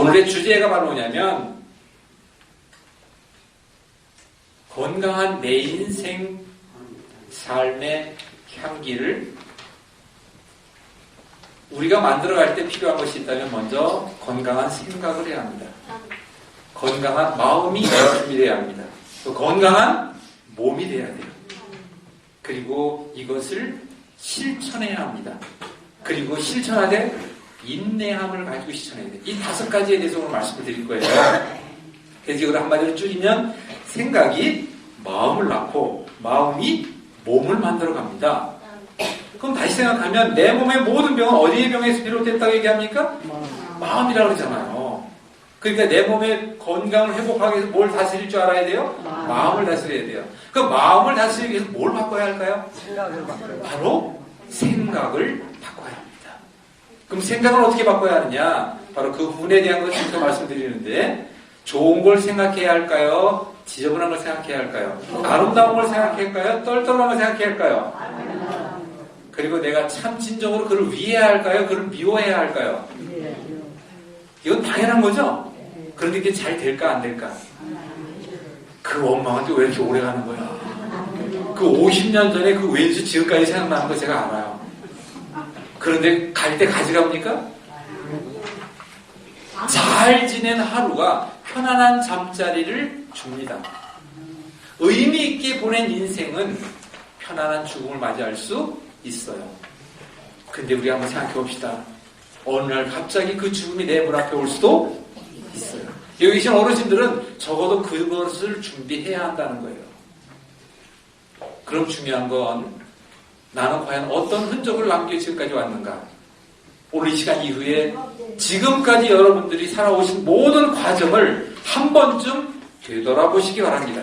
오늘의 주제가 바로 뭐냐면 건강한 내 인생 삶의 향기를 우리가 만들어갈 때 필요한 것이 있다면 먼저 건강한 생각을 해야 합니다. 건강한 마음이 준비되어야 합니다. 또 건강한 몸이 돼야 돼요. 그리고 이것을 실천해야 합니다. 그리고 실천하되 인내함을 가지고 실천해야 돼요. 이 5가지에 대해서 오늘 말씀을 드릴 거예요. 그래서 이걸 한마디로 줄이면 생각이 마음을 낳고 마음이 몸을 만들어 갑니다. 그럼 다시 생각하면 내 몸의 모든 병은 어디의 병에서 비롯됐다고 얘기합니까? 마음이라고 그러잖아요. 그러니까 내 몸의 건강을 회복하기 위해서 뭘 다스릴 줄 알아야 돼요? 마음을 다스려야 돼요. 그 마음을 다스리기 위해서 뭘 바꿔야 할까요? 바로 생각을 바꿔야 합니다. 그럼 생각을 어떻게 바꿔야 하느냐? 바로 그 부분에 대한 것을 지금 말씀드리는데, 좋은 걸 생각해야 할까요? 지저분한 걸 생각해야 할까요? 아름다운 걸 생각해야 할까요? 떨떠름한 걸 생각해야 할까요? 그리고 내가 참 진정으로 그를 위해야 할까요? 그를 미워해야 할까요? 이건 당연한 거죠? 그런데 이게 잘 될까 안 될까? 그 원망한테 왜 이렇게 오래 가는 거야? 그 50년 전에 그 왼수 지금까지 생각나는 거 제가 알아요. 그런데 갈 때 가져갑니까? 잘 지낸 하루가 편안한 잠자리를 줍니다. 의미 있게 보낸 인생은 편안한 죽음을 맞이할 수 있어요. 근데 우리 한번 생각해 봅시다. 어느 날 갑자기 그 죽음이 내 문 앞에 올 수도 있어요. 여기 계신 어르신들은 적어도 그것을 준비해야 한다는 거예요. 그럼 중요한 건 나는 과연 어떤 흔적을 남겨 지금까지 왔는가? 오늘 이 시간 이후에 지금까지 여러분들이 살아오신 모든 과정을 한 번쯤 되돌아보시기 바랍니다.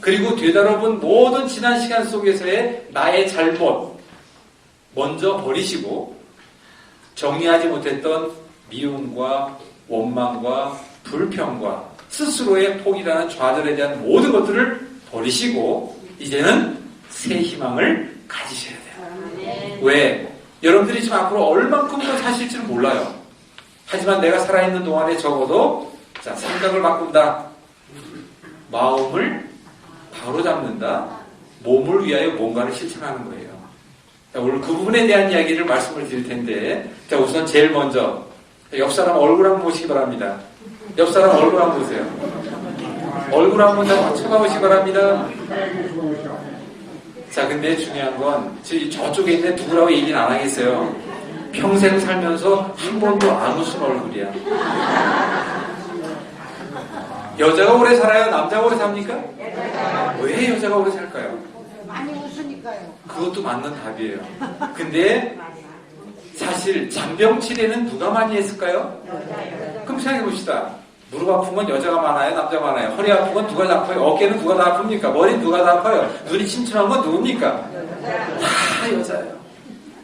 그리고 되돌아본 모든 지난 시간 속에서의 나의 잘못 먼저 버리시고 정리하지 못했던 미움과 원망과 불평과 스스로의 포기라는 좌절에 대한 모든 것들을 버리시고 이제는 새 희망을 가지셔야 돼요. 왜? 여러분들이 지금 앞으로 얼만큼 더 사실지는 몰라요. 하지만 내가 살아있는 동안에 적어도 생각을 바꾼다. 마음을 바로잡는다. 몸을 위하여 뭔가를 실천하는 거예요. 오늘 그 부분에 대한 이야기를 말씀을 드릴 텐데, 우선 제일 먼저 옆 사람 얼굴 한번 보시기 바랍니다. 옆 사람 얼굴 한번 보세요. 얼굴 한번 다 쳐다보시기 바랍니다. 자, 근데 중요한 건 저쪽에 있는 누구라고 얘기는 안 하겠어요. 평생 살면서 한 번도 안 웃은 얼굴이야. 여자가 오래 살아요? 남자가 오래 삽니까? 왜 여자가 오래 살까요? 많이 웃으니까요. 그것도 맞는 답이에요. 근데 사실 잔병 치레는 누가 많이 했을까요? 그럼 생각해 봅시다. 무릎 아픈 건 여자가 많아요? 남자가 많아요? 허리 아픈 건 누가 다 아파요? 어깨는 누가 다 아픕니까? 머리는 누가 다 아파요? 눈이 침침한 건 누굽니까? 다 여자예요.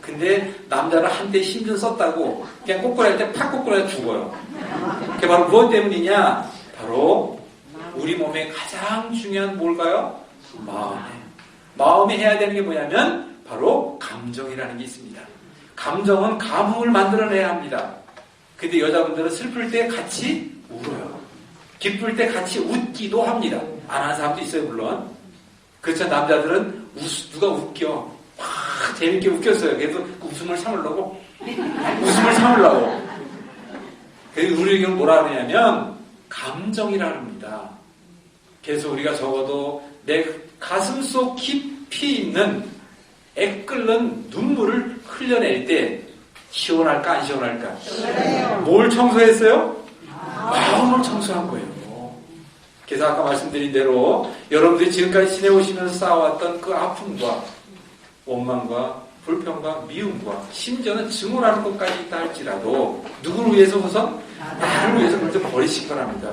근데 남자는 한때 힘 좀 썼다고 그냥 꼬꾸랄 때 팍 꼬꾸랄 죽어요. 그게 바로 무엇 때문이냐? 바로 우리 몸의 가장 중요한 뭘까요? 마음에 해야 되는 게 뭐냐면 바로 감정이라는 게 있습니다. 감정은 감흥을 만들어내야 합니다. 근데 여자분들은 슬플 때 같이 울어요. 기쁠 때 같이 웃기도 합니다. 안 하는 사람도 있어요, 물론. 그렇죠. 남자들은 누가 웃겨. 막 재밌게 웃겼어요. 그래서 그 웃음을 참으려고. 그래서 우리 의견은 뭐라 그러냐면 감정이라 합니다. 그래서 우리가 적어도 내 가슴 속 깊이 있는 애끓는 눈물을 흘려낼 때 시원할까 안 시원할까? 뭘 청소했어요? 마음을 청소한 거예요. 그래서 아까 말씀드린 대로 여러분들이 지금까지 지내오시면서 쌓아왔던 그 아픔과 원망과 불평과 미움과 심지어는 증오라는 것까지 있다 할지라도 누구를 위해서 우선? 나를 위해서 먼저 버리시기 바랍니다.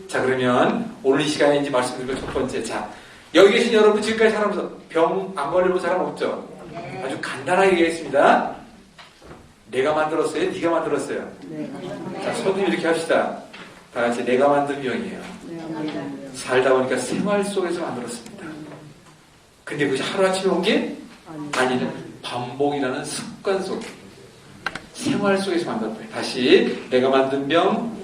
자, 그러면 오늘 이 시간에 이제 말씀드릴 첫 번째. 자, 여기 계신 여러분 지금까지 살아보면서 병 안 걸려본 사람 없죠? 아주 간단하게 얘기하겠습니다. 내가 만들었어요? 네가 만들었어요? 자, 손 좀 이렇게 합시다. 다 같이 내가 만든 병이에요. 살다 보니까 생활 속에서 만들었습니다. 근데 그것이 하루아침에 온 게 아니는 반복이라는 습관 속에. 생활 속에서 만났다. 다시 내가 만든 병,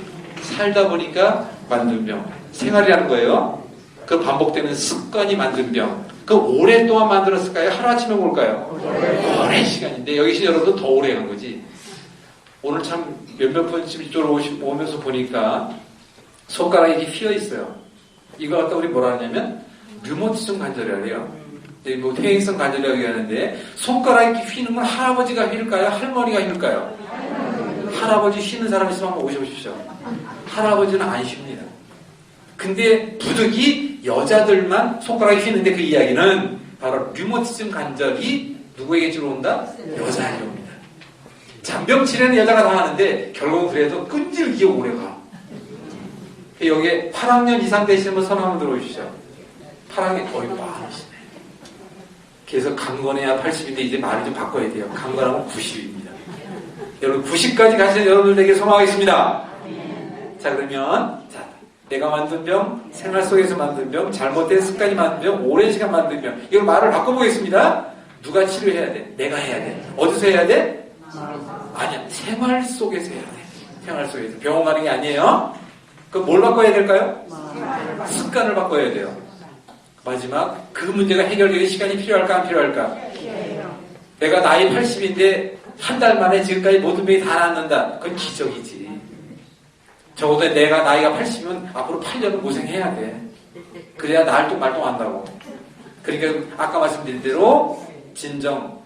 살다 보니까 만든 병. 생활이라는 거예요. 그 반복되는 습관이 만든 병. 그 오랫동안 만들었을까요? 하루아침에 올까요? 오랜 시간인데 여기 계신 여러분도 더 오래 간 거지. 오늘 참 몇몇 분 이쪽으로 오면서 보니까 손가락이 이렇게 휘어 있어요. 이거 갖다 우리 뭐라 하냐면 류마티즘 관절이라고 해요. 뭐 퇴행성 관절이라고 하는데 손가락이 이렇게 휘는 건 할아버지가 휘일까요? 할머니가 휘일까요? 할아버지 휘는 사람 있으면 한번 오셔보십시오. 할아버지는 안 쉽니다. 근데 부득이 여자들만 손가락이 휘는데 그 이야기는 바로 류마티즘 관절이 누구에게 주로 온다? 여자에게 옵니다. 잔병 치료는 여자가 다 하는데 결국은 그래도 끈질기게 오래 가. 여기에 8학년 이상 되시는 분 손 한번 들어오시죠. 8학년 거의 많으시네. 그래서 강건해야 80인데 이제 말을 좀 바꿔야 돼요. 강건하면 90입니다. 여러분 90까지 가시는 여러분들에게 소망하겠습니다. 자 그러면 내가 만든 병, 생활 속에서 만든 병, 잘못된 습관이 만든 병, 오랜 시간 만든 병. 이걸 말을 바꿔보겠습니다. 누가 치료해야 돼? 내가 해야 돼. 어디서 해야 돼? 아니야. 생활 속에서 해야 돼. 생활 속에서. 병원 가는 게 아니에요. 그럼 뭘 바꿔야 될까요? 습관을 바꿔야 돼요. 마지막 그 문제가 해결되기 시간이 필요할까 안 필요할까? 내가 나이 80인데 한 달 만에 지금까지 모든 병이 다 낫는다. 그건 기적이지. 적어도 내가 나이가 80이면 앞으로 8년은 고생해야 돼. 그래야 나을 말똥한다고. 그러니까 아까 말씀드린 대로 진정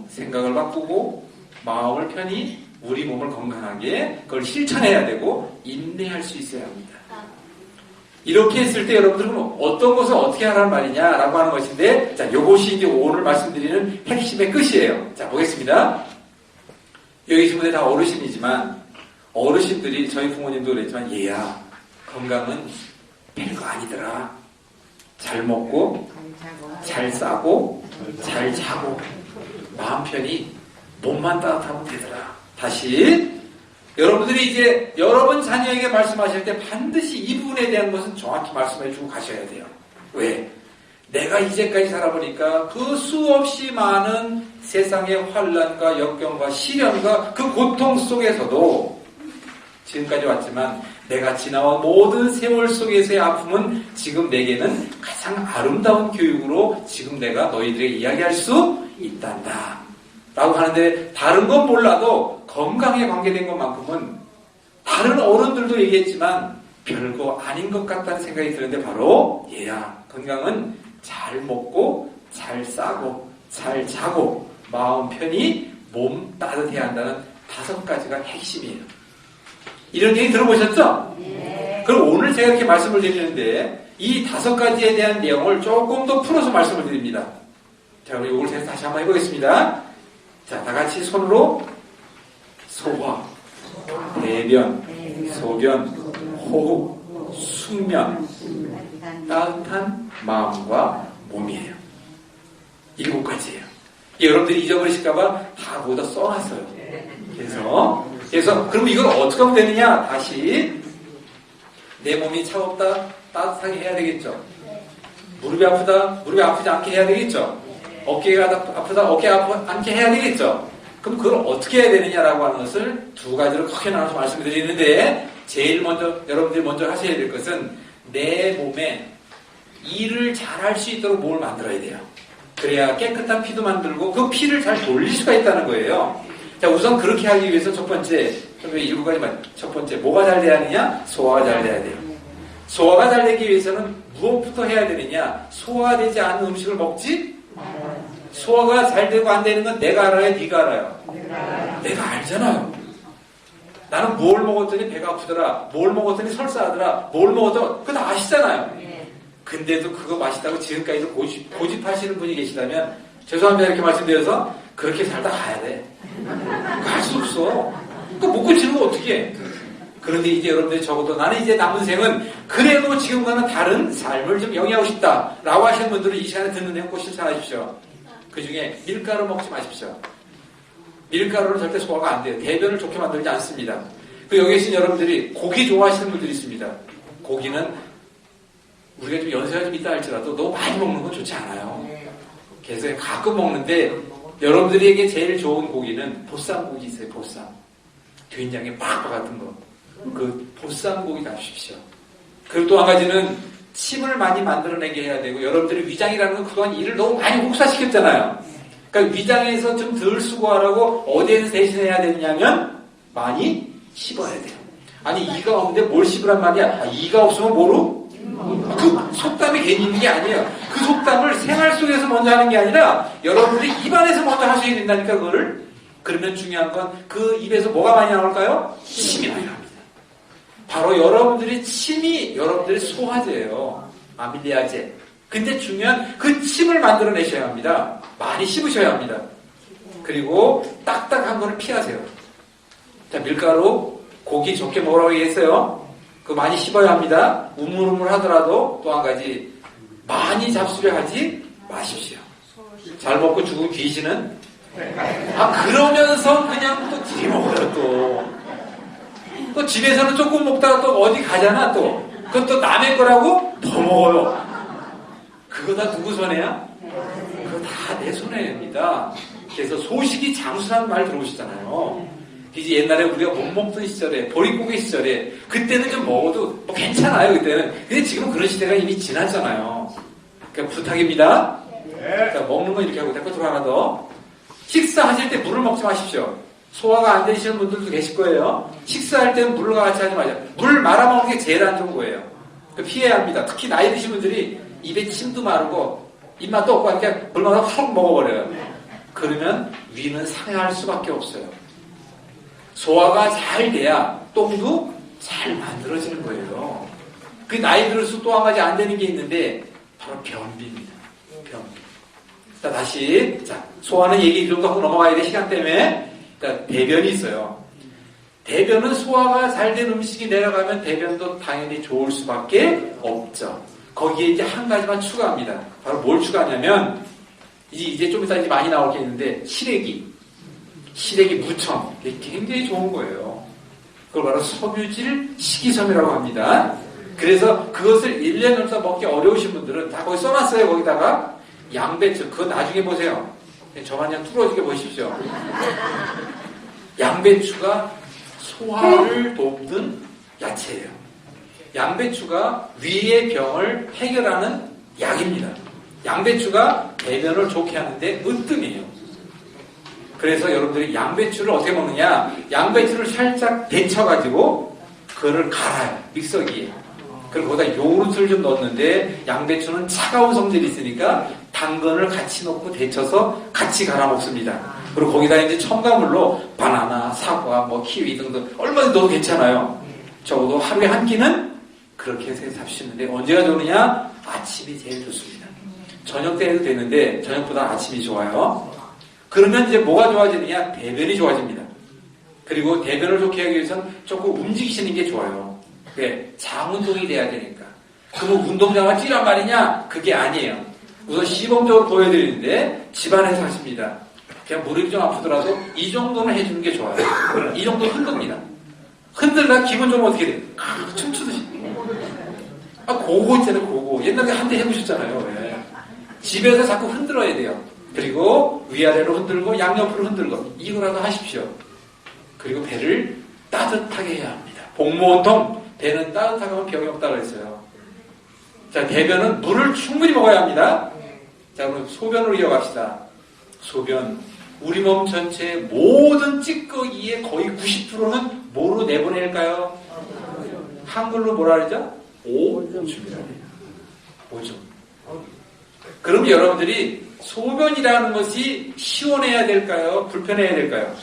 생각을 바꾸고 마음을 편히 우리 몸을 건강하게 그걸 실천해야 되고 인내할 수 있어야 합니다. 이렇게 했을 때 여러분들은 어떤 것을 어떻게 하라는 말이냐라고 하는 것인데 자, 요것이 이제 오늘 말씀드리는 핵심의 끝이에요. 자, 보겠습니다. 여기 계신 분들 다 어르신이지만 어르신들이 저희 부모님도 그랬지만 얘야 건강은 별거 아니더라. 잘 먹고 잘 싸고 잘 자고 마음 편히 몸만 따뜻하면 되더라. 다시 여러분들이 이제 여러분 자녀에게 말씀하실 때 반드시 이 부분에 대한 것은 정확히 말씀해 주고 가셔야 돼요. 왜? 내가 이제까지 살아보니까 그 수없이 많은 세상의 환난과 역경과 시련과 그 고통 속에서도 지금까지 왔지만 내가 지나온 모든 세월 속에서의 아픔은 지금 내게는 가장 아름다운 교육으로 지금 내가 너희들에게 이야기할 수 있단다. 라고 하는데 다른 건 몰라도 건강에 관계된 것만큼은 다른 어른들도 얘기했지만 별거 아닌 것 같다는 생각이 드는데 바로 얘야 건강은 잘 먹고 잘 싸고 잘 자고 마음 편히 몸 따뜻해야 한다는 5가지가 핵심이에요. 이런 얘기 들어보셨죠? 네. 그럼 오늘 제가 이렇게 말씀을 드리는데 이 5가지에 대한 내용을 조금 더 풀어서 말씀을 드립니다. 자, 우리 이걸 다시 한번 해보겠습니다. 자, 다 같이 손으로 소화, 대변, 소변, 호흡, 숙면, 따뜻한 마음과 몸이에요. 7가지예요. 여러분들이 잊어버리실까봐 다 거기다 써놨어요. 그래서 그럼 이걸 어떻게 하면 되느냐? 다시 내 몸이 차갑다, 따뜻하게 해야 되겠죠. 무릎이 아프다, 무릎이 아프지 않게 해야 되겠죠. 어깨가 아프다, 어깨 않게 해야 되겠죠. 그럼 그걸 어떻게 해야 되느냐라고 하는 것을 2가지로 크게 나눠서 말씀을 드리는데 제일 먼저 여러분들이 먼저 하셔야 될 것은 내 몸에 일을 잘할 수 있도록 몸을 만들어야 돼요. 그래야 깨끗한 피도 만들고 그 피를 잘 돌릴 수가 있다는 거예요. 자, 우선 그렇게 하기 위해서 첫 번째 7가지만 첫 번째 뭐가 잘 돼야 하느냐? 소화가 잘 돼야 돼요. 소화가 잘 되기 위해서는 무엇부터 해야 되느냐? 소화되지 않은 음식을 먹지? 소화가 잘 되고 안 되는 건 내가 알아요? 네가 알아요? 내가 알잖아요. 나는 뭘 먹었더니 배가 아프더라. 뭘 먹었더니 설사하더라. 뭘 먹었더니 그거 다 아시잖아요. 근데도 그거 맛있다고 지금까지도 고집하시는 분이 계시다면 죄송합니다 이렇게 말씀드려서 그렇게 살다 가야 돼. 갈 수 없어. 그거 못 고치는 거 어떻게 해? 그런데 이제 여러분들이 적어도 나는 이제 남은 생은 그래도 지금과는 다른 삶을 좀 영위하고 싶다 라고 하시는 분들은 이 시간에 듣는 내용 꼭 실천하십시오. 그 중에 밀가루 먹지 마십시오. 밀가루는 절대 소화가 안 돼요. 대변을 좋게 만들지 않습니다. 그 여기 계신 여러분들이 고기 좋아하시는 분들이 있습니다. 고기는 우리가 좀 연세가 좀 있다 할지라도 너무 많이 먹는 건 좋지 않아요. 그래서 가끔 먹는데 여러분들에게 제일 좋은 고기는 보쌈고기 있어요. 보쌈. 된장에 팍팍 같은 거. 그 보쌈고기 다 주십시오. 그리고 또 한 가지는 침을 많이 만들어내게 해야 되고, 여러분들이 위장이라는 건 그동안 일을 너무 많이 혹사시켰잖아요. 그러니까 위장에서 좀 덜 수고하라고 어디에서 대신해야 되냐면 많이 씹어야 돼요. 아니 이가 없는데 뭘 씹으란 말이야? 이가 없으면 뭐로? 그 속담이 괜히 있는 게 아니에요. 그 속담을 생활 속에서 먼저 하는 게 아니라 여러분들이 입안에서 먼저 하셔야 된다니까 그거를. 그러면 중요한 건 그 입에서 뭐가 많이 나올까요? 침이 많이 나옵니다. 바로 여러분들이 침이 여러분들의 소화제예요. 아밀리아제. 근데 중요한 그 침을 만들어내셔야 합니다. 많이 씹으셔야 합니다. 그리고 딱딱한 거를 피하세요. 자, 밀가루, 고기 좋게 먹으라고 얘기했어요. 그거 많이 씹어야 합니다. 우물우물 하더라도 또 한 가지 많이 잡수려 하지 마십시오. 잘 먹고 죽은 귀신은 그러면서 그냥 또 들이먹어요. 또 집에서는 조금 먹다가 또 어디 가잖아. 또 그건 또 남의 거라고 더 먹어요. 그거 다 누구 손해야? 그거 다 내 손해입니다. 그래서 소식이 장수라는 말 들어보시잖아요. 이제 옛날에 우리가 못 먹던 시절에, 보릿고개 시절에, 그때는 좀 먹어도 뭐 괜찮아요, 그때는. 근데 지금은 그런 시대가 이미 지났잖아요. 그러니까 부탁입니다. 자, 먹는 건 이렇게 하고, 데코트로 하나 더. 식사하실 때 물을 먹지 마십시오. 소화가 안 되시는 분들도 계실 거예요. 식사할 때는 물을 같이 하지 마세요. 물 말아먹는 게 제일 안 좋은 거예요. 피해야 합니다. 특히 나이 드신 분들이 입에 침도 마르고, 입맛도 없고 하니까 물마다 훅 먹어버려요. 그러면 위는 상해할 수밖에 없어요. 소화가 잘 돼야 똥도 잘 만들어지는 거예요. 그 나이 들을수록 또 한 가지 안 되는 게 있는데 바로 변비입니다. 변비. 자, 다시 소화는 얘기 이 정도 하고 넘어가야 돼 시간 때문에. 대변이 있어요. 대변은 소화가 잘 된 음식이 내려가면 대변도 당연히 좋을 수밖에 없죠. 거기에 이제 한 가지만 추가합니다. 바로 뭘 추가하냐면 이제 좀 이따 이제 많이 나올 게 있는데 시래기 무청. 이게 굉장히 좋은 거예요. 그걸 바로 섬유질 식이섬유라고 합니다. 그래서 그것을 1년 넘게 먹기 어려우신 분들은 다 거기 써놨어요. 거기다가 양배추. 그거 나중에 보세요. 저만 그냥 뚫어지게 보십시오. 양배추가 소화를 돕는 야채예요. 양배추가 위의 병을 해결하는 약입니다. 양배추가 대변을 좋게 하는데 으뜸이에요. 그래서 여러분들이 양배추를 어떻게 먹느냐? 양배추를 살짝 데쳐가지고 그거를 갈아요. 믹서기에. 그리고 거기다 요구르트를 좀 넣었는데 양배추는 차가운 성질이 있으니까 당근을 같이 넣고 데쳐서 같이 갈아 먹습니다. 그리고 거기다 이제 첨가물로 바나나, 사과, 키위 등등 얼마든지 넣어도 괜찮아요. 적어도 하루에 한 끼는 그렇게 해서 잡수시는데 언제가 좋으냐? 아침이 제일 좋습니다. 저녁 때 해도 되는데 저녁보다 아침이 좋아요. 그러면 이제 뭐가 좋아지느냐? 대변이 좋아집니다. 그리고 대변을 좋게 하기 위해서는 조금 움직이시는 게 좋아요. 네, 장운동이 돼야 되니까. 그럼 운동장을 뛰란 말이냐? 그게 아니에요. 우선 시범적으로 보여드리는데 집안에서 하십니다. 그냥 무릎이 좀 아프더라도 이 정도는 해주는 게 좋아요. 이 정도 흔듭니다. 흔들다 기분 좀 어떻게 돼? 춤추듯이. 그거 있잖아요, 그거. 옛날에 한때 해보셨잖아요. 네. 집에서 자꾸 흔들어야 돼요. 그리고 위아래로 흔들고 양옆으로 흔들고 이거라도 하십시오. 그리고 배를 따뜻하게 해야 합니다. 복모원통 배는 따뜻하게 하면 병이 없다고 했어요. 자, 대변은 물을 충분히 먹어야 합니다. 자, 그럼 소변으로 이어갑시다. 소변. 우리 몸 전체의 모든 찌꺼기의 거의 90%는 뭐로 내보낼까요? 한글로 뭐라 그러죠? 오줌이라 해요. 오줌. 그럼 여러분들이 소변이라는 것이 시원해야 될까요? 불편해야 될까요?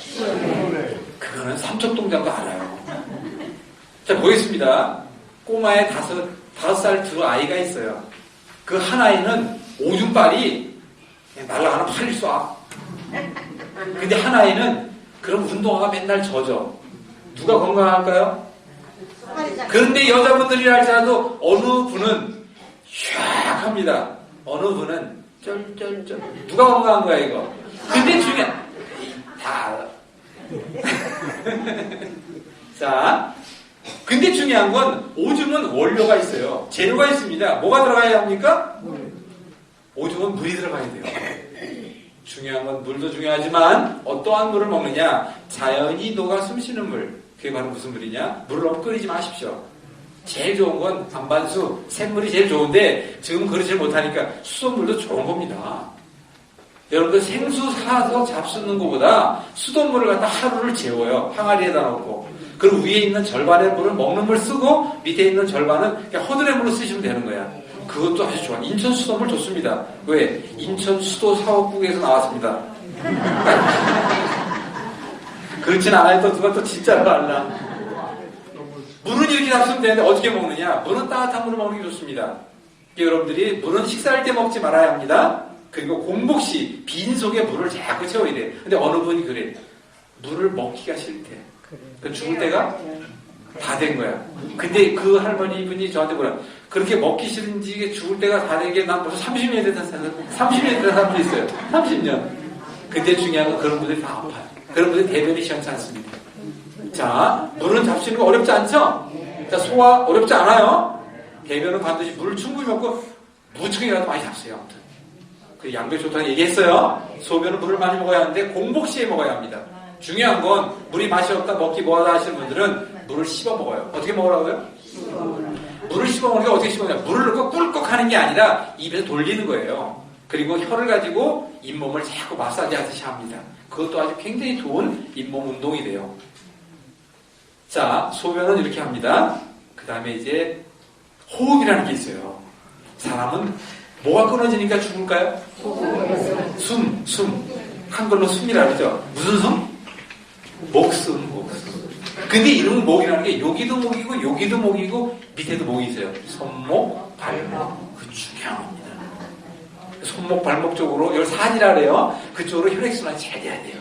그거는 삼척동장도 알아요. 자, 보겠습니다. 꼬마의 5살 두 아이가 있어요. 그 한 아이는 오줌빨이 날아가는 팔이 쏴. 근데 한 아이는 그럼 운동화가 맨날 젖어. 누가 건강할까요? 그런데 여자분들이라 할지라도 어느 분은 샥 합니다. 어느 분은 쩔쩔쩔. 누가 건강한 거야 이거? 근데 중요한 다 알아. 자, 근데 중요한 건 오줌은 원료가 있어요. 재료가 있습니다. 뭐가 들어가야 합니까? 오줌은 물이 들어가야 돼요. 중요한 건 물도 중요하지만 어떠한 물을 먹느냐? 자연이 녹아 숨쉬는 물. 그게 바로 무슨 물이냐? 물을 너무 끓이지 마십시오. 제일 좋은 건 반반수, 샘물이 제일 좋은데 지금 그러질 못하니까 수돗물도 좋은 겁니다. 여러분들 생수 사서 잡수는 것보다 수돗물을 갖다 하루를 재워요. 항아리에다 넣고. 그리고 위에 있는 절반의 물은 먹는 물 쓰고 밑에 있는 절반은 그냥 허드렛 물로 쓰시면 되는 거야. 그것도 아주 좋아. 인천 수돗물 좋습니다. 왜? 인천 수도 사업국에서 나왔습니다. 그렇진 않아요. 또 누가 또 진짜로 알라. 물은 이렇게 잡수면 되는데 어떻게 먹느냐? 물은 따뜻한 물을 먹는 게 좋습니다. 여러분들이 물은 식사할 때 먹지 말아야 합니다. 그리고 공복 시 빈속에 물을 자꾸 채워야 돼. 근데 어느 분이 그래. 물을 먹기가 싫대. 그 죽을 때가 다 된 거야. 근데 그 할머니 분이 저한테 뭐라, 그렇게 먹기 싫은지 죽을 때가 다 된 게 난 벌써 30년 된 사람도 있어요. 30년. 근데 중요한 건 그런 분들이 다 아파요. 그런 분들이 대변이 시원치 않습니다. 자, 물은 잡수는 거 어렵지 않죠? 자, 소화 어렵지 않아요? 대변은 반드시 물을 충분히 먹고 무척이라도 많이 잡수요. 아무튼. 그 양배 좋다고 얘기했어요. 소변은 물을 많이 먹어야 하는데 공복 시에 먹어야 합니다. 중요한 건 물이 맛이 없다 먹기 뭐하다 하시는 분들은 물을 씹어 먹어요. 어떻게 먹으라고요? 물을 씹어 먹는 게 어떻게 씹어 먹냐? 물을 넣고 꿀꺽 하는 게 아니라 입에서 돌리는 거예요. 그리고 혀를 가지고 잇몸을 자꾸 마사지 하듯이 합니다. 그것도 아주 굉장히 좋은 잇몸 운동이 돼요. 자, 소변은 이렇게 합니다. 그 다음에 이제 호흡이라는 게 있어요. 사람은 뭐가 끊어지니까 죽을까요? 숨. 한글로 숨이라 그러죠. 무슨 숨? 목숨. 근데 이름은 목이라는 게 여기도 목이고 여기도 목이고 밑에도 목이 있어요. 손목, 발목. 그 중요한 겁니다. 손목, 발목 쪽으로 이걸 산이라 그래요. 그쪽으로 혈액순환이 잘 돼야 돼요.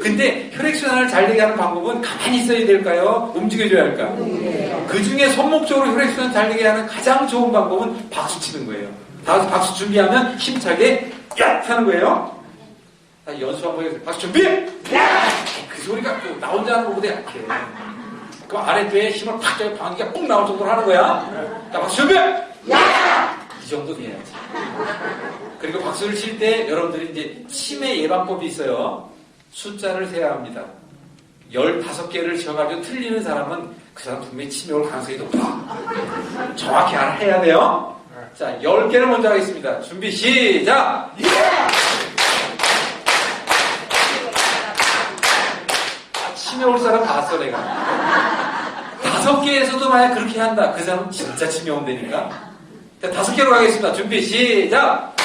근데 혈액순환을 잘 되게 하는 방법은 가만히 있어야 될까요? 움직여줘야 할까? 그 중에 손목 쪽으로 혈액순환 잘 되게 하는 가장 좋은 방법은 박수 치는 거예요. 다음 박수 준비하면 힘차게 야! 하는 거예요. 연수 한번 해보세요. 박수 준비! 야! 그 소리가 나 혼자 하는 것보다 약해. 그 아랫배에 힘을 팍 줘야 방귀가 뽕 나올 정도로 하는 거야. 자, 박수 준비! 야! 이 정도 돼야지. 그리고 박수를 칠 때 여러분들이 이제 치매 예방법이 있어요. 숫자를 세야 합니다. 15개를 지어가지고 틀리는 사람은 그 사람 분명히 치매 올 가능성이 높아. 정확히 해야 돼요. 자, 10개를 먼저 하겠습니다. 준비, 시작! 치매 올 사람 봤어, 내가. 5개에서도 만약 그렇게 한다. 그 사람은 진짜 치매 온다니까. 자, 5개로 가겠습니다. 준비, 시작!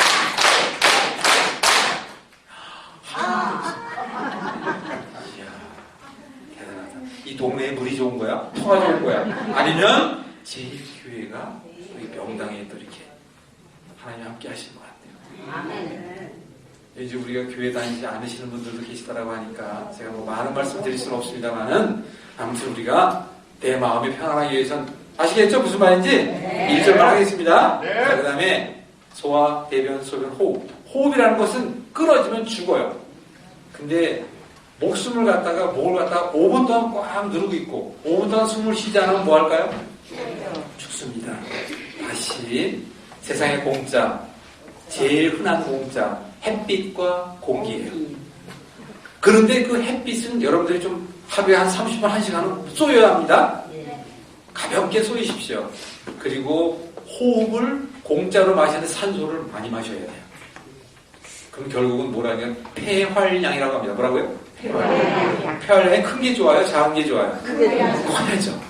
이야, 대단하다. 이 동네에 물이 좋은 거야? 터가 좋은 거야? 아니면 제1교회가 우리 명당에 또 이렇게 하나님 함께 하시는 것 같아요. 아멘. 이제 우리가 교회 다니지 않으시는 분들도 계시다라고 하니까 제가 뭐 많은 말씀 드릴 수는 없습니다만은 아무튼 우리가 내 마음이 편안하기 위해선 아시겠죠? 무슨 말인지? 네. 1절만 하겠습니다. 네. 자, 그 다음에 소화, 대변, 소변, 호흡. 호흡이라는 것은 끊어지면 죽어요. 근데 목숨을 갖다가 목을 갖다가 5분 동안 꽉 누르고 있고 5분 동안 숨을 쉬지 않으면 뭐 할까요? 죽습니다. 다시 세상의 공짜, 제일 흔한 공짜, 햇빛과 공기예요. 그런데 그 햇빛은 여러분들이 좀 하루에 한 30분, 1시간은 쏘여야 합니다. 가볍게 쏘이십시오. 그리고 호흡을 공짜로 마시는 산소를 많이 마셔야 돼요. 그럼 결국은 뭐라냐? 폐활량이라고 합니다. 뭐라고요? 폐활량이 큰 게 좋아요? 작은 게 좋아요? 커야죠.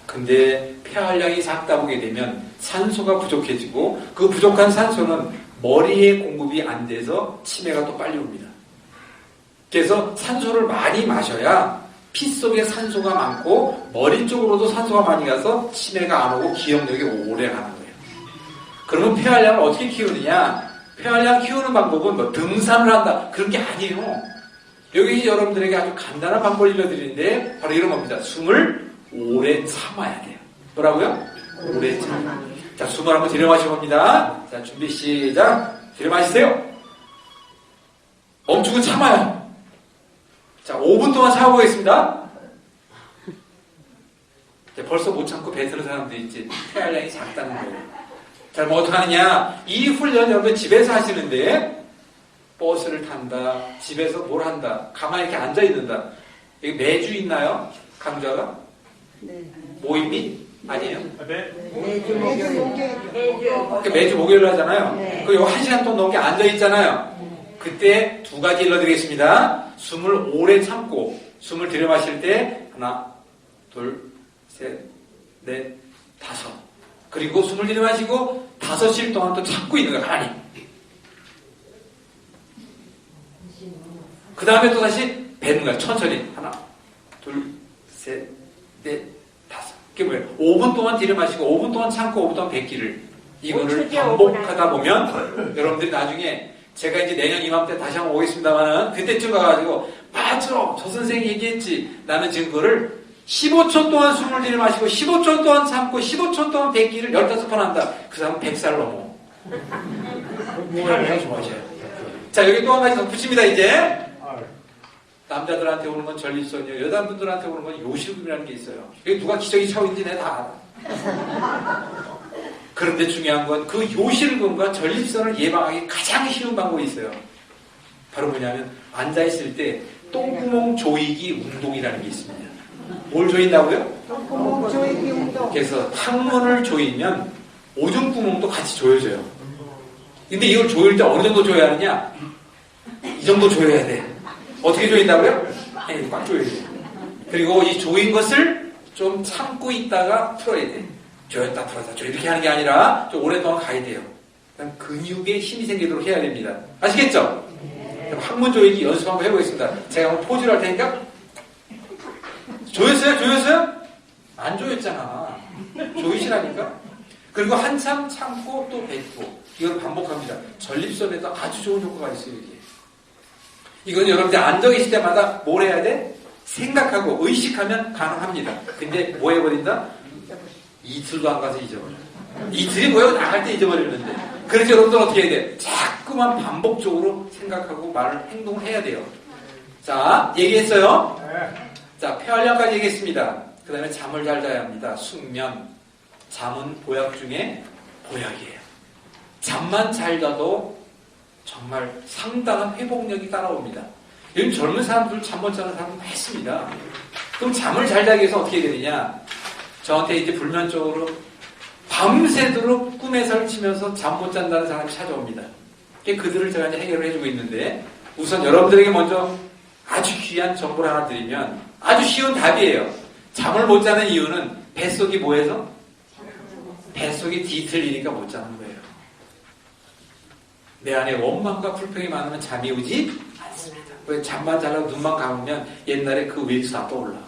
근데 폐활량이 작다 보게 되면 산소가 부족해지고 그 부족한 산소는 머리에 공급이 안 돼서 치매가 또 빨리 옵니다. 그래서 산소를 많이 마셔야 피 속에 산소가 많고 머리 쪽으로도 산소가 많이 가서 치매가 안 오고 기억력이 오래 가는 거예요. 그러면 폐활량을 어떻게 키우느냐? 폐활량 키우는 방법은 뭐 등산을 한다 그런 게 아니에요. 여기 여러분들에게 아주 간단한 방법을 알려드리는데 바로 이런 겁니다. 숨을 오래 참아야 돼요. 뭐라고요? 오래 참아. 자, 숨을 한번 들여 마셔봅니다. 자, 준비 시작. 들여 마시세요. 멈추고 참아요. 자, 5분 동안 참아보겠습니다. 벌써 못 참고 뱉는 사람도 있지. 폐활량이 작다는 거예요. 자, 뭐 어떡하느냐. 이 훈련 여러분 집에서 하시는데 버스를 탄다, 집에서 뭘 한다, 가만히 이렇게 앉아 있는다. 이게 매주 있나요? 강좌가? 네. 모임이? 아니에요. 매주 목요일. 매주 목요일 하잖아요. 네. 그리고 1시간 동안 넘게 앉아 있잖아요. 그때 두 가지 일러드리겠습니다. 숨을 오래 참고, 숨을 들이마실 때 하나, 둘, 셋, 넷, 다섯. 그리고 숨을 들이마시고 5실 동안 또 참고 있는 거야, 가만히. 그 다음에 또 다시 뱉는 거야, 천천히. 하나, 둘, 셋, 넷, 다섯. 그게 뭐예요? 5분 동안 들이마시고 5분 동안 참고 5분 동안 뱉기를. 이거를 반복하다 보면 여러분들이 나중에 제가 이제 내년 이맘때 다시 한번 오겠습니다만은 그때쯤 가가지고 맞아! 저 선생이 얘기했지. 나는 지금 그거를 15초 동안 숨을 들이마시고 15초 동안 참고 15초 동안 뱉기를 15번 한다. 그 사람은 100살 넘어. 뭐야? 좋아하셔요. 자, 여기 또 한 가지 덧붙입니다, 이제. 남자들한테 오는 건 전립선이요. 여자분들한테 오는 건 요실금이라는 게 있어요. 이게 누가 기저귀 차오인지 내가 다 알아. 그런데 중요한 건 그 요실금과 전립선을 예방하기 가장 쉬운 방법이 있어요. 바로 뭐냐면 앉아있을 때 똥구멍 조이기 운동이라는 게 있습니다. 뭘 조인다고요? 똥구멍 조이기 운동. 그래서 항문을 조이면 오줌구멍도 같이 조여져요. 근데 이걸 조일 때 어느 정도 조여야 하느냐? 이 정도 조여야 돼. 어떻게 조인다고요? 네, 꽉 조여야 돼. 그리고 이 조인 것을 좀 참고 있다가 풀어야 돼. 조였다 풀었다 조 이렇게 하는 게 아니라 좀 오랫동안 가야 돼요. 근육에 힘이 생기도록 해야 됩니다. 아시겠죠? 그럼 항문 조이기 연습 한번 해보겠습니다. 제가 한번 포즈를 할 테니까 조였어요? 조였어요? 안 조였잖아. 조이시라니까. 그리고 한참 참고 또 뱉고 이걸 반복합니다. 전립선에도 아주 좋은 효과가 있어요. 이게. 이건 여러분들 앉아 계실 때마다 뭘 해야 돼? 생각하고 의식하면 가능합니다. 근데 뭐 해버린다? 이틀도 안 가서 잊어버려. 이틀이 뭐예요? 나갈 때 잊어버리는데. 그래서 여러분들 어떻게 해야 돼? 자꾸만 반복적으로 생각하고 말을, 행동을 해야 돼요. 자, 얘기했어요? 자, 폐활량까지 얘기했습니다. 그 다음에 잠을 잘 자야 합니다. 숙면. 잠은 보약 중에 보약이에요. 잠만 잘 자도 정말 상당한 회복력이 따라옵니다. 요즘 젊은 사람들 잠 못 자는 사람은 많습니다. 그럼 잠을 잘 자기 위해서 어떻게 되느냐? 저한테 이제 불면증으로 밤새도록 꿈에 설치면서 잠 못 잔다는 사람이 찾아옵니다. 그들을 제가 이제 해결을 해주고 있는데 우선 여러분들에게 먼저 아주 귀한 정보를 하나 드리면 아주 쉬운 답이에요. 잠을 못 자는 이유는 뱃속이 뭐해서? 뱃속이 뒤틀리니까 못 자는 거예요. 내 안에 원망과 불평이 많으면 잠이 오지 않습니다. 왜 잠만 자려고 눈만 감으면 옛날에 그 위에서 다 떠올라.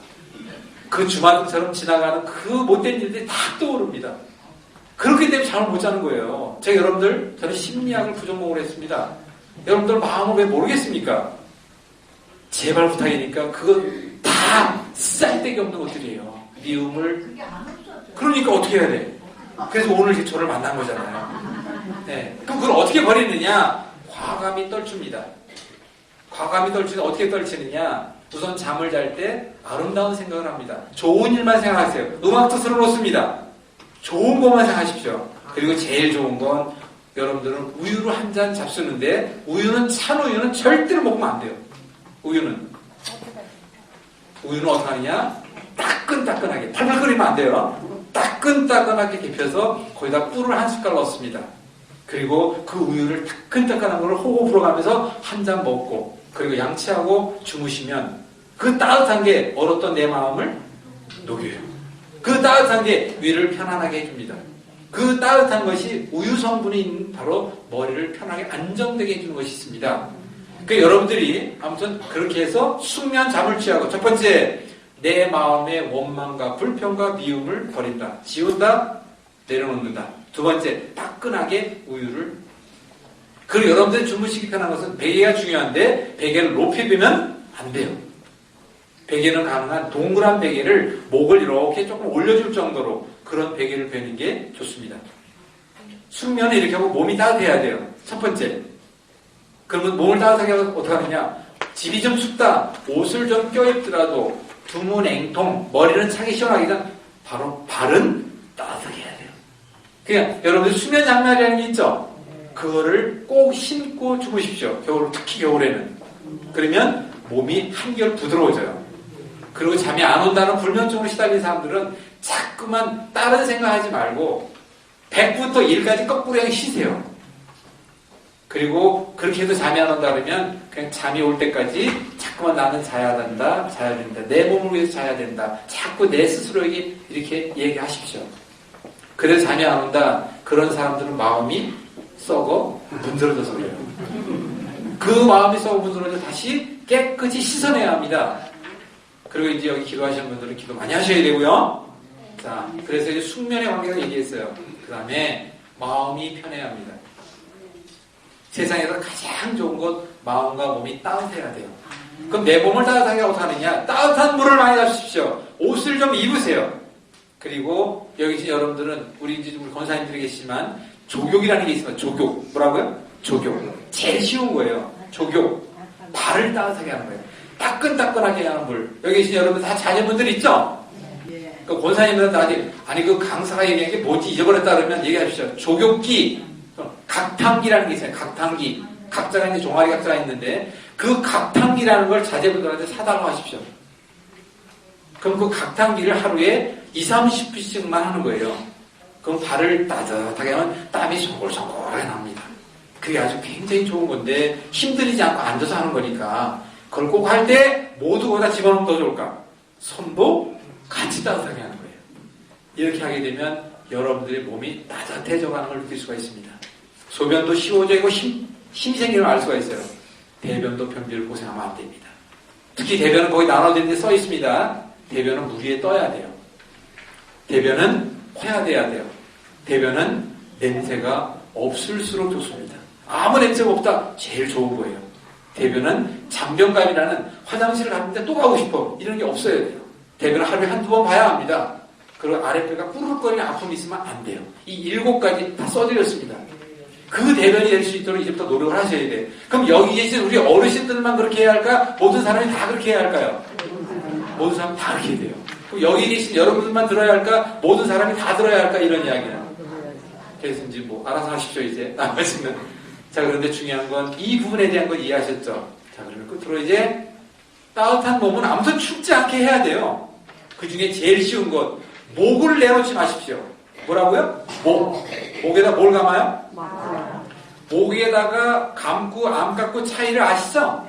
그 주마등처럼 지나가는 그 못된 일들이 다 떠오릅니다. 그렇기 때문에 잠을 못 자는 거예요. 제가 여러분들, 저는 심리학을 부전공을 했습니다. 여러분들 마음을 왜 모르겠습니까? 제발 부탁이니까 그거 다 쌀데기 없는 것들이에요. 미움을. 그러니까 어떻게 해야 돼? 그래서 오늘 저를 만난 거잖아요. 네. 그럼 그걸 어떻게 버리느냐? 과감히 떨칩니다. 과감히 떨치는 어떻게 떨치느냐? 우선 잠을 잘 때 아름다운 생각을 합니다. 좋은 일만 생각하세요. 음악도 틀어놓습니다. 좋은 것만 생각하십시오. 그리고 제일 좋은 건 여러분들은 우유를 한 잔 잡수는데 우유는 찬 우유는 절대로 먹으면 안 돼요. 우유는 어떻게 하느냐? 따끈따끈하게 팔팔 끓이면 안 돼요. 따끈따끈하게 데펴서 거기다 꿀을 한 숟갈 넣습니다. 그리고 그 우유를 따끈따끈한 걸 호흡 불어가면서 한 잔 먹고 그리고 양치하고 주무시면 그 따뜻한 게 얼었던 내 마음을 녹여요. 그 따뜻한 게 위를 편안하게 해줍니다. 그 따뜻한 것이 우유 성분이 있는 바로 머리를 편하게 안정되게 해주는 것이 있습니다. 그러니까 여러분들이 아무튼 그렇게 해서 숙면 잠을 취하고 첫 번째 내 마음의 원망과 불평과 미움을 버린다. 지운다. 내려놓는다. 두 번째 따끈하게 우유를 그리고 여러분들이 주무시기 편한 것은 베개가 중요한데 베개를 높이 베면 안 돼요. 베개는 가능한 동그란 베개를 목을 이렇게 조금 올려줄 정도로 그런 베개를 베는 게 좋습니다. 숙면을 이렇게 하고 몸이 따뜻해야 돼요. 첫 번째. 그러면 몸을 따뜻하게 하고 어떻게 하느냐? 집이 좀 춥다. 옷을 좀 껴입더라도 두무냉통 머리는 차기 시원하기 전 바로 발은 따뜻하게 해야 돼요. 그냥 여러분들 수면 양말이라는 게 있죠? 그거를 꼭 신고 주무십시오. 특히 겨울에는. 그러면 몸이 한결 부드러워져요. 그리고 잠이 안 온다는 불면증으로 시달린 사람들은 자꾸만 다른 생각하지 말고 100부터 1까지 거꾸로 그냥 쉬세요. 그리고 그렇게 해도 잠이 안 온다 그러면 그냥 잠이 올 때까지 자꾸만 나는 자야 된다, 자야 된다. 내 몸을 위해서 자야 된다. 자꾸 내 스스로에게 이렇게 얘기하십시오. 그래서 잠이 안 온다. 그런 사람들은 마음이 썩어 문드러져서 그래요. 그 마음이 썩어 문드러져 다시 깨끗이 씻어내야 합니다. 그리고 이제 여기 기도하시는 분들은 기도 많이 하셔야 되고요. 자, 그래서 이제 숙면의 관계를 얘기했어요. 그 다음에 마음이 편해야 합니다. 세상에서 가장 좋은 것 마음과 몸이 따뜻해야 돼요. 그럼 내 몸을 따뜻하게 어떻게 하느냐? 따뜻한 물을 많이 잡수십시오. 옷을 좀 입으세요. 그리고 여기 계신 여러분들은 우리 이제 우리 권사님들이 계시지만 조욕이라는 게 있습니다. 조욕. 뭐라고요? 조욕. 제일 쉬운 거예요. 조욕. 발을 따뜻하게 하는 거예요. 따끈따끈하게 하는 물. 여기 계신 여러분 다 자녀분들 있죠? 그 권사님들은 나한테 아니 그 강사가 얘기한 게 뭐지 잊어버렸다 그러면 얘기하십시오. 조욕기, 각탕기라는 게 있어요. 각탕기. 각자가 이제 종아리 각자가 있는데 그 각탕기라는 걸 자제분들한테 사달라고 하십시오. 그럼 그 각탕기를 하루에 20-30분씩만 하는 거예요. 그럼 발을 따뜻하게 하면 땀이 솔솔솔하게 납니다. 그게 아주 굉장히 좋은 건데 힘들이지 않고 앉아서 하는 거니까 그걸 꼭 할 때 모두 거기다 집어넣으면 더 좋을까? 손도 같이 따뜻하게 하는 거예요. 이렇게 하게 되면 여러분들의 몸이 따뜻해져가는 걸 느낄 수가 있습니다. 소변도 쉬워지고 힘이 생기는 걸 알 수가 있어요. 대변도 변비를 고생하면 안 됩니다. 특히 대변은 거기 나눠진 데 써 있습니다. 대변은 물 위에 떠야 돼요. 대변은 호야돼야 돼요. 대변은 냄새가 없을수록 좋습니다. 아무 냄새가 없다 제일 좋은 거예요. 대변은 잔변감이라는 화장실을 갔는데 또 가고 싶어 이런 게 없어야 돼요. 대변은 하루에 한두 번 봐야 합니다. 그리고 아랫배가 꾸르륵거리는 아픔이 있으면 안 돼요. 이 7가지 다 써드렸습니다. 그 대변이 될 수 있도록 이제부터 노력을 하셔야 돼요. 그럼 여기 계신 우리 어르신들만 그렇게 해야 할까? 모든 사람이 다 그렇게 해야 할까요? 모든 사람이 다 그렇게 해야 돼요. 그럼 여기 계신 여러분들만 들어야 할까? 모든 사람이 다 들어야 할까? 이런 이야기예요. 그래서 이제 뭐 알아서 하십시오 이제 나머지는. 자, 그런데 중요한 건 이 부분에 대한 건 이해하셨죠? 자, 그러면 끝으로 이제 따뜻한 몸은 아무튼 춥지 않게 해야 돼요. 그 중에 제일 쉬운 것 목을 내놓지 마십시오. 뭐라고요? 목에다 뭘 감아요? 목에다가 감고 안 감고 차이를 아시죠?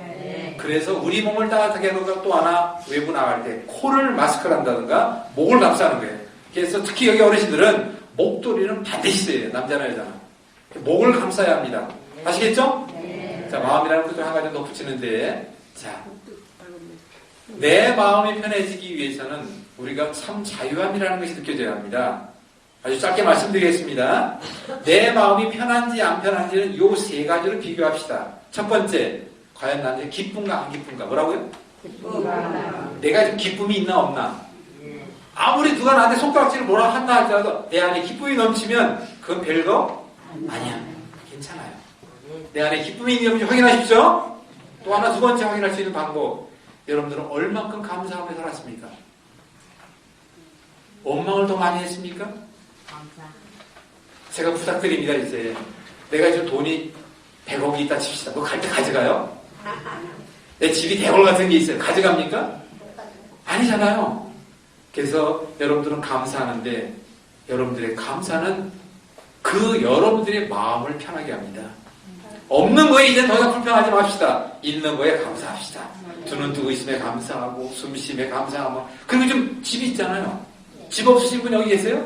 그래서 우리 몸을 따뜻하게 하는 것 또 하나 외부 나갈 때 코를 마스크를 한다든가 목을 감싸는 거예요. 그래서 특히 여기 어르신들은 목도리는 반드시 써야 돼요. 남자나 여자나. 목을 감싸야 합니다. 아시겠죠? 자, 마음이라는 것도 한 가지 더 붙이는데 자, 내 마음이 편해지기 위해서는 우리가 참 자유함이라는 것이 느껴져야 합니다. 아주 짧게 말씀드리겠습니다. 내 마음이 편한지 안 편한지는 이 3가지로 비교합시다. 첫 번째, 과연 나한테 기쁜가 안 기쁜가? 뭐라고요? 내가 지금 기쁨이 있나 없나? 아무리 누가 나한테 손가락질을 뭐라 한다 할지라도 내 안에 기쁨이 넘치면 그건 별거 아니야. 괜찮아요. 내 안에 기쁨이 있는지 확인하십시오. 또 하나 두 번째 확인할 수 있는 방법. 여러분들은 얼만큼 감사하며 살았습니까? 원망을 더 많이 했습니까? 제가 부탁드립니다. 이제 내가 지금 돈이 100억이 있다 칩시다. 너 갈 때 가져가요? 내 집이 대궐 같은 게 있어요. 가져갑니까? 아니잖아요. 그래서 여러분들은 감사하는데 여러분들의 감사는 그 여러분들의 마음을 편하게 합니다. 없는 거에 이제 더 이상 불평하지 맙시다. 있는 거에 감사합시다. 두 눈 뜨고 있음에 감사하고 숨 쉼에 감사하고. 그리고 좀 집이 있잖아요. 집 없으신 분 여기 계세요?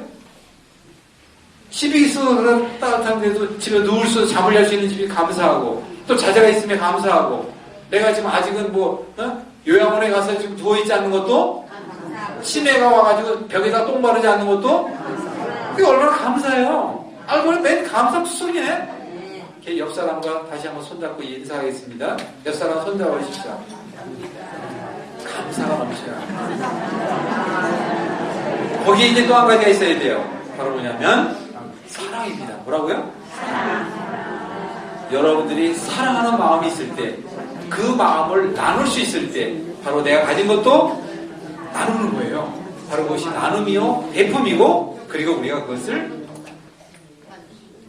집이 있어서 그런 따뜻한 데도 집에 누울 수 잠을 잘 수 있는 집이 감사하고 또 자제가 있으면 감사하고 내가 지금 아직은 요양원에 가서 지금 누워있지 않는 것도 치매가 와가지고 벽에다 똥 바르지 않는 것도 그게 얼마나 감사해요. 알고 보니 맨 감사투성이네. 옆 사람과 다시 한번 손잡고 인사하겠습니다. 옆 사람 손잡아주십시오. 감사가 넘쳐요. 거기에 이제 또 한 가지가 있어야 돼요. 바로 뭐냐면 사랑입니다. 뭐라고요? 여러분들이 사랑하는 마음이 있을 때 그 마음을 나눌 수 있을 때 바로 내가 가진 것도 나누는 거예요. 바로 그것이 나눔이요 배품이고 그리고 우리가 그것을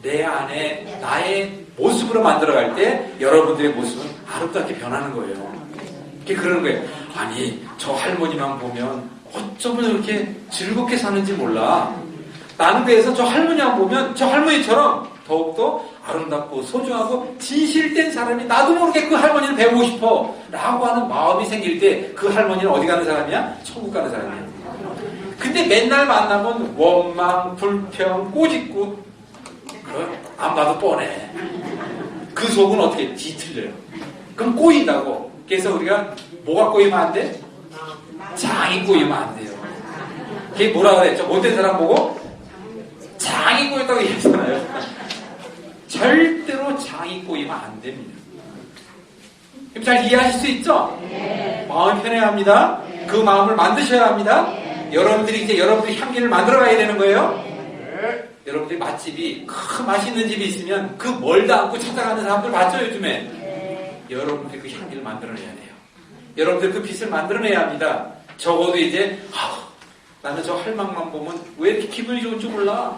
내 안에 나의 모습으로 만들어갈 때 여러분들의 모습은 아름답게 변하는 거예요. 이렇게 그러는 거예요. 아니 저 할머니만 보면 어쩌면 이렇게 즐겁게 사는지 몰라. 나는 그래서 저 할머니만 보면 저 할머니처럼 더욱더 아름답고 소중하고 진실된 사람이 나도 모르게 그 할머니를 배우고 싶어 라고 하는 마음이 생길 때 그 할머니는 어디 가는 사람이야? 천국 가는 사람이야. 근데 맨날 만나면 원망, 불평, 꼬집고 안 봐도 뻔해. 그 속은 어떻게 뒤틀려요. 그럼 꼬인다고. 그래서 우리가 뭐가 꼬이면 안 돼? 장이 꼬이면 안 돼요. 그게 뭐라 그랬죠? 못된 사람 보고 장이 꼬였다고 얘기했잖아요. 절대로 장이 꼬이면 안 됩니다. 잘 이해하실 수 있죠? 마음이 편해야 합니다. 그 마음을 만드셔야 합니다. 여러분들이 이제 여러분들이 향기를 만들어 가야 되는 거예요. 여러분들이 맛집이 큰 맛있는 집이 있으면 그 멀다 않고 찾아가는 사람들 봤죠 요즘에? 여러분들이 그 향기를 만들어내야 돼요. 여러분들 그 빛을 만들어내야 합니다. 적어도 이제 나는 저 할망만 보면 왜 이렇게 기분이 좋은 줄 몰라?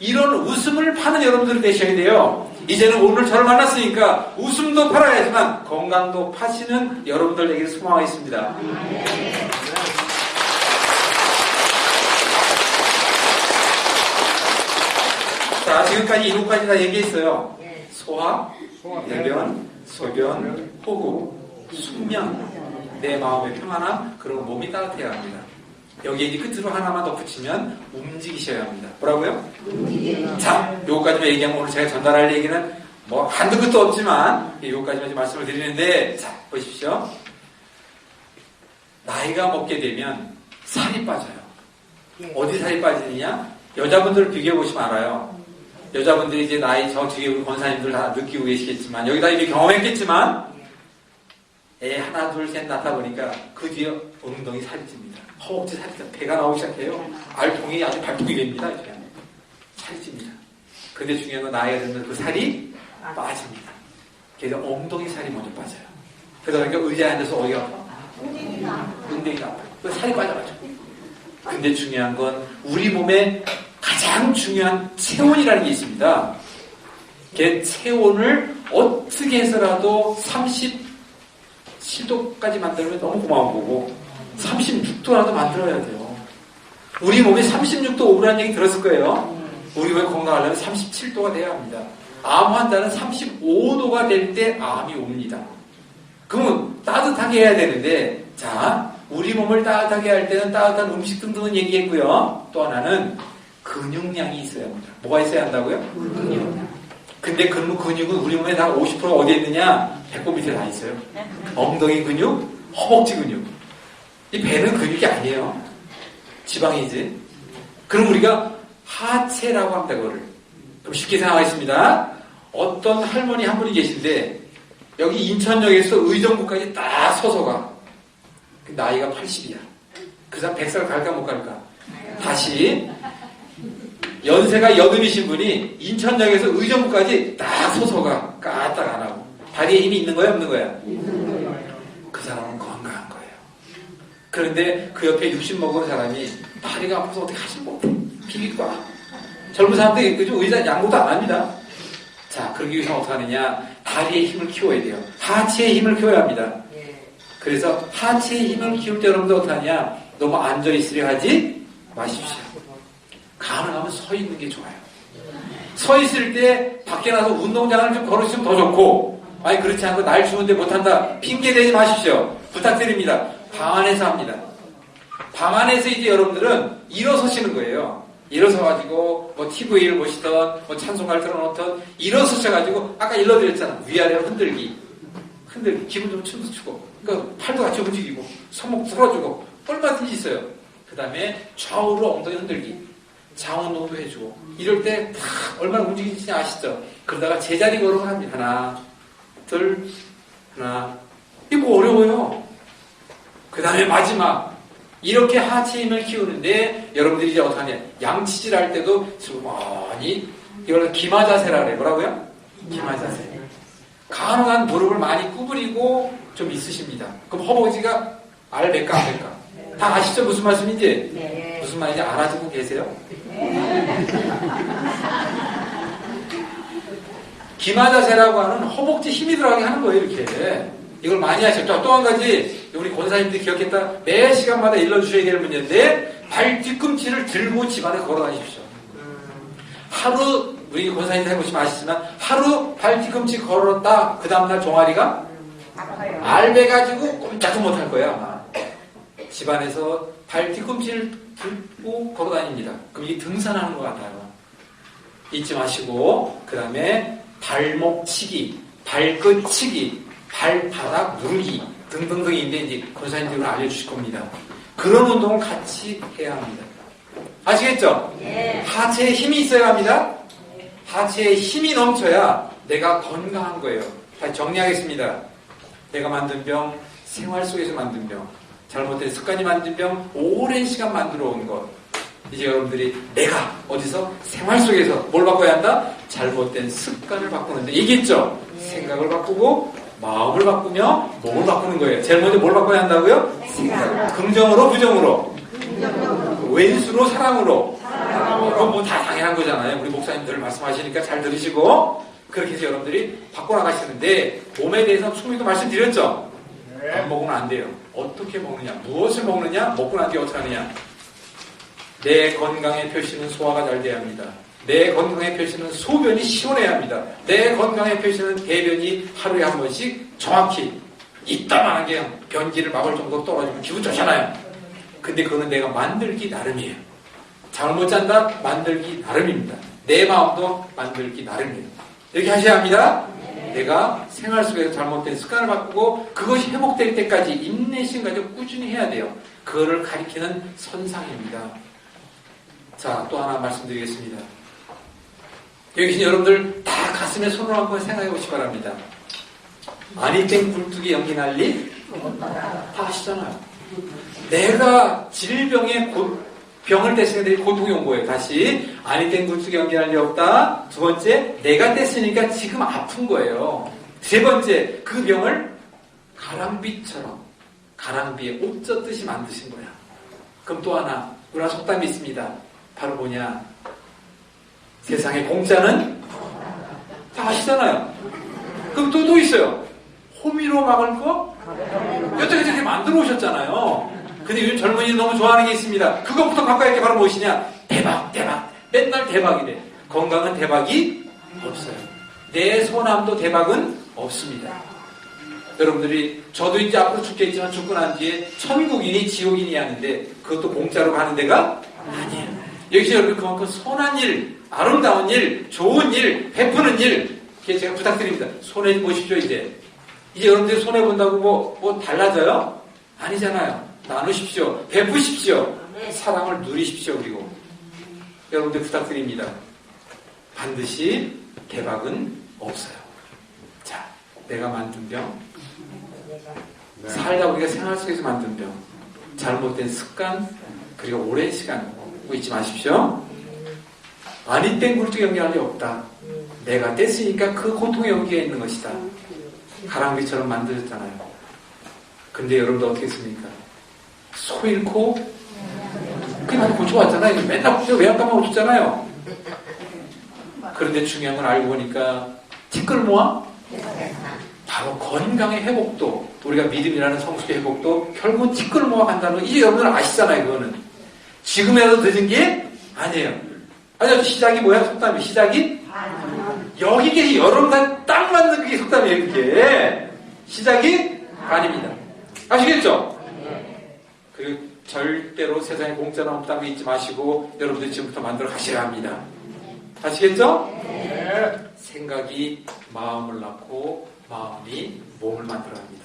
이런 웃음을 파는 여러분들이 되셔야 돼요. 이제는 오늘 저를 만났으니까 웃음도 팔아야지만 건강도 파시는 여러분들에게 소망하겠습니다. 자, 지금까지 이것까지 다 얘기했어요. 소화, 대변, 소변, 호흡, 숙면, 내 마음의 평안함, 그리고 몸이 따뜻해야 합니다. 여기에 이제 끝으로 하나만 덧붙이면 움직이셔야 합니다. 뭐라고요? 자, 요거까지만 얘기하면 오늘 제가 전달할 얘기는 뭐 한두 끝도 없지만 요거까지만 말씀을 드리는데, 자, 보십시오. 나이가 먹게 되면 살이 빠져요. 어디 살이 빠지느냐? 여자분들 비교해 보시면 알아요. 여자분들이 이제 나이 저 뒤에 우리 권사님들 다 느끼고 계시겠지만 여기다 이미 경험했겠지만 애 하나 둘 셋 낳다 보니까 그 뒤에 엉덩이 살이 찝니다. 허벅지 살이 찝니다. 배가 나오기 시작해요. 알통이 아주 발통이 됩니다. 이렇게 살이 찝니다. 근데 중요한 건 나이가 들면 그 살이 빠집니다. 그래서 엉덩이 살이 먼저 빠져요. 그러다 보니까 의자에 앉아서 어디가 아파? 엉덩이가 아파요. 그 살이 빠져가지고. 근데 중요한 건 우리 몸에 가장 중요한 체온이라는 게 있습니다. 그 체온을 어떻게 해서라도 37도까지 만들면 너무 고마운 거고 36도라도 만들어야 돼요. 우리 몸에 36도 오르라는 얘기 들었을 거예요. 우리 몸이 건강하려면 37도가 돼야 합니다. 암 환자는 35도가 될 때 암이 옵니다. 그러면 따뜻하게 해야 되는데, 자, 우리 몸을 따뜻하게 할 때는 따뜻한 음식 등등은 얘기했고요. 또 하나는 근육량이 있어야 합니다. 뭐가 있어야 한다고요? 근육. 근데 그 근육은 우리 몸에 다 50%가 어디에 있느냐? 배꼽 밑에 다 있어요. 엉덩이 근육, 허벅지 근육. 이 배는 근육이 아니에요. 지방이지. 그럼 우리가 하체라고 합니다, 그거를. 그럼 쉽게 생각하겠습니다. 어떤 할머니 한 분이 계신데, 여기 인천역에서 의정부까지 딱 서서 가. 나이가 80이야. 그 사람 100살 갈까 못 갈까? 다시. 연세가 80이신 분이 인천역에서 의정부까지 딱 서서 가. 까딱 안 하고. 다리에 힘이 있는 거야, 없는 거야? 그 사람은 건강한 거예요. 그런데 그 옆에 60 먹은 사람이 다리가 아파서 어떻게 하지 못해. 비비과. 젊은 사람들이 그죠? 의자 양보도 안 합니다. 자, 그러기 위해서 어떻게 하느냐? 다리의 힘을 키워야 돼요. 하체의 힘을 키워야 합니다. 그래서 하체의 힘을 키울 때 여러분들 어떻게 하냐? 너무 앉아있으려 하지 마십시오. 가능하면 서 있는 게 좋아요. 서 있을 때 밖에 나서 운동장을 좀 걸으시면 더 좋고, 아니 그렇지 않고 날 추운데 못한다 핑계 대지 마십시오. 부탁드립니다. 방 안에서 합니다. 방 안에서 이제 여러분들은 일어서시는 거예요. 일어서가지고 뭐 TV를 보시던 뭐 찬송가를 틀어놓던 일어서셔가지고 아까 일러드렸잖아. 위아래로 흔들기 기분 좀 춤도 추고 그러니까 팔도 같이 움직이고 손목 풀어주고 얼마든지 있어요. 그 다음에 좌우로 엉덩이 흔들기 장운동도 해주고 이럴 때 다 얼마나 움직이는지 아시죠? 그러다가 제자리 걸음을 합니다. 하나 둘 하나 이거 뭐 어려워요. 그 다음에 마지막 이렇게 하체 힘을 키우는데 여러분들이 이제 어떡하냐 양치질 할 때도 많이 이걸 기마 자세라 그래요. 뭐라고요? 기마 자세. 가능한 무릎을 많이 구부리고 좀 있으십니다. 그럼 허벅지가 알뺄까 안 뺄까? 다 아시죠? 무슨 말씀인지? 네. 무슨 말인지 알아듣고 계세요? 기마자세라고 하는 허벅지 힘이 들어가게 하는 거예요, 이렇게. 이걸 많이 하셨죠. 또 한 가지, 우리 권사님들이 기억했다. 매 시간마다 일러주셔야 될 문제인데, 발 뒤꿈치를 들고 집안에 걸어 다니십시오. 하루, 우리 권사님들 해보시면 아시지만, 하루 발 뒤꿈치 걸었다, 그 다음날 종아리가 알배가지고 꼼짝도 못할 거예요, 아마. 집안에서 발 뒤꿈치를 들고 걸어 다닙니다. 그럼 이게 등산하는 것 같아요. 잊지 마시고, 그 다음에 발목 치기, 발끝 치기, 발바닥 누르기 등등등인데 이제 권사님들은 알려주실 겁니다. 그런 운동을 같이 해야 합니다. 아시겠죠? 네. 하체에 힘이 있어야 합니다. 하체에 힘이 넘쳐야 내가 건강한 거예요. 다시 정리하겠습니다. 내가 만든 병, 생활 속에서 만든 병, 잘못된 습관이 만든 병, 오랜 시간 만들어 온 것. 이제 여러분들이 내가 어디서 생활 속에서 뭘 바꿔야 한다? 잘못된 습관을 바꾸는데 얘기했죠? 생각을 바꾸고 마음을 바꾸며 몸을 바꾸는 거예요. 제일 먼저 뭘 바꿔야 한다고요? 생각. 긍정으로 부정으로? 왼수로 사랑으로? 그건 뭐 다 당연한 거잖아요. 우리 목사님들 말씀하시니까 잘 들으시고 그렇게 해서 여러분들이 바꿔나가시는데 몸에 대해서 충분히 말씀드렸죠? 안 먹으면 안 돼요. 어떻게 먹느냐? 무엇을 먹느냐? 먹고 난 뒤에 어떻게 하느냐? 내 건강의 표시는 소화가 잘 돼야 합니다. 내 건강의 표시는 소변이 시원해야 합니다. 내 건강의 표시는 대변이 하루에 한 번씩 정확히 이따만한 게 변기를 막을 정도로 떨어지면 기분 좋잖아요. 근데 그거는 내가 만들기 나름이에요. 잠을 못 잔다? 만들기 나름입니다. 내 마음도 만들기 나름이에요. 이렇게 하셔야 합니다. 내가 생활 속에서 잘못된 습관을 바꾸고 그것이 회복될 때까지 인내심 가지고 꾸준히 해야 돼요. 그거를 가리키는 선상입니다. 자, 또 하나 말씀드리겠습니다. 여기 계신 여러분들 다 가슴에 손을 얹고 생각해 보시기 바랍니다. 아니땡 굴뚝이 연기 날리? 다 아시잖아요. 내가 질병의 병을 뗐으니까 내 고통이 온 거예요. 다시 아니땡 굴뚝이 연기 날리 없다. 두 번째, 내가 뗐으니까 지금 아픈 거예요. 세 번째, 그 병을 가랑비처럼 가랑비에 옷 젖듯이 만드신 거야. 그럼 또 하나, 우리가 속담이 있습니다. 바로 뭐냐? 세상에 공짜는 다 아시잖아요. 그럼 또 있어요. 호미로 막을 거? 여태까지 이렇게 만들어 오셨잖아요. 근데 요즘 젊은이들 너무 좋아하는 게 있습니다. 그것부터 바꿔야 할 게 바로 무엇이냐? 대박, 대박. 맨날 대박이래. 건강은 대박이 없어요. 내 소남도 대박은 없습니다. 여러분들이, 저도 이제 앞으로 죽겠지만 죽고 난 뒤에 천국이니 지옥이니 하는데 그것도 공짜로 가는 데가 아니에요. 여기서 여러분 그만큼 선한 일, 아름다운 일, 좋은 일, 베푸는 일, 이렇게 제가 부탁드립니다. 손해 보십시오, 이제. 이제 여러분들이 손해 본다고 뭐 달라져요? 아니잖아요. 나누십시오. 베푸십시오. 사랑을 누리십시오, 그리고. 여러분들 부탁드립니다. 반드시 대박은 없어요. 자, 내가 만든 병. 살다 우리가 생활 속에서 만든 병. 잘못된 습관, 그리고 오랜 시간. 잊지 마십시오. 아니땡 굴뚝 연기할 리 없다. 내가 뗐으니까 그 고통의 연기가 있는 것이다. 가랑비처럼 만들었잖아요. 근데 여러분들 어떻게 했습니까? 소 잃고 그게 많이 고쳐왔잖아요. 맨날 고쳐 외양간만 고쳤잖아요. 그런데 중요한 건 알고 보니까 티끌 모아? 바로 건강의 회복도, 우리가 믿음이라는 성숙의 회복도 결국은 티끌 모아 간다는 거 이제 여러분들 아시잖아요. 그거는 지금이라도 늦은 게 아니에요. 아니, 시작이 뭐야? 속담이 시작이? 여기에 여러분과 딱 맞는 그게 속담이에요. 그게 시작이 아닙니다. 아시겠죠? 그리고 절대로 세상에 공짜는 없다는 거 잊지 마시고 여러분들 지금부터 만들어 가셔야 합니다. 아시겠죠? 생각이 마음을 낳고 마음이 몸을 만들어 갑니다.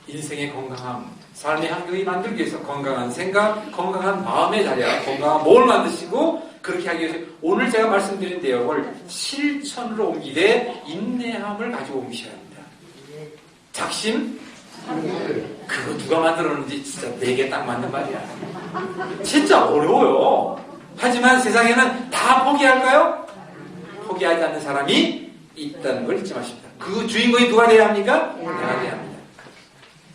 인생의 건강함, 삶의 환경이 만들기 위해서 건강한 생각, 건강한 마음의 자리야, 건강한 몸을 만드시고 그렇게 하기 위해서 오늘 제가 말씀드린 내용을 실천으로 옮기되 인내함을 가지고 옮기셔야 합니다. 작심? 그거 누가 만들었는지 진짜 내게 딱 맞는 말이야. 진짜 어려워요. 하지만 세상에는 다 포기할까요? 포기하지 않는 사람이 있다는 걸 잊지 마십니다. 그 주인공이 누가 돼야 합니까? 내가 돼야 합니다.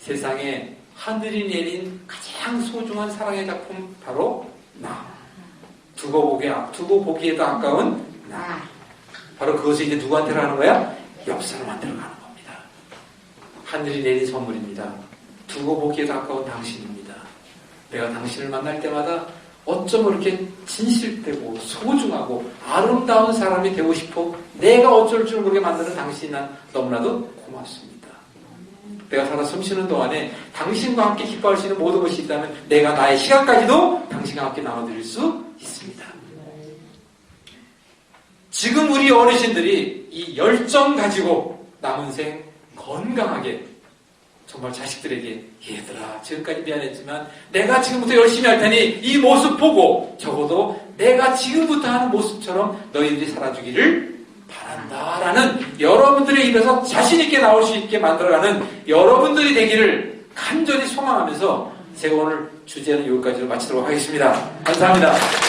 세상에 하늘이 내린 가장 소중한 사랑의 작품 바로 나. 두고 보기에도 아까운 나. 바로 그것을 이제 누구한테 가는 거야? 옆 사람한테 가는 겁니다. 하늘이 내린 선물입니다. 두고 보기에 가까운 당신입니다. 내가 당신을 만날 때마다 어쩜 그렇게 진실되고 소중하고 아름다운 사람이 되고 싶어 내가 어쩔 줄 모르게 만드는 당신이 난 너무나도 고맙습니다. 내가 살아 숨쉬는 동안에 당신과 함께 기뻐할 수 있는 모든 것이 있다면 내가 나의 시간까지도 당신과 함께 나눠드릴 수 있습니다. 지금 우리 어르신들이 이 열정 가지고 남은 생 건강하게 정말 자식들에게 얘들아 지금까지 미안했지만 내가 지금부터 열심히 할 테니 이 모습 보고 적어도 내가 지금부터 하는 모습처럼 너희들이 살아주기를 바란다라는 여러분들의 입에서 자신 있게 나올 수 있게 만들어가는 여러분들이 되기를 간절히 소망하면서 제가 오늘 주제는 여기까지로 마치도록 하겠습니다. 감사합니다.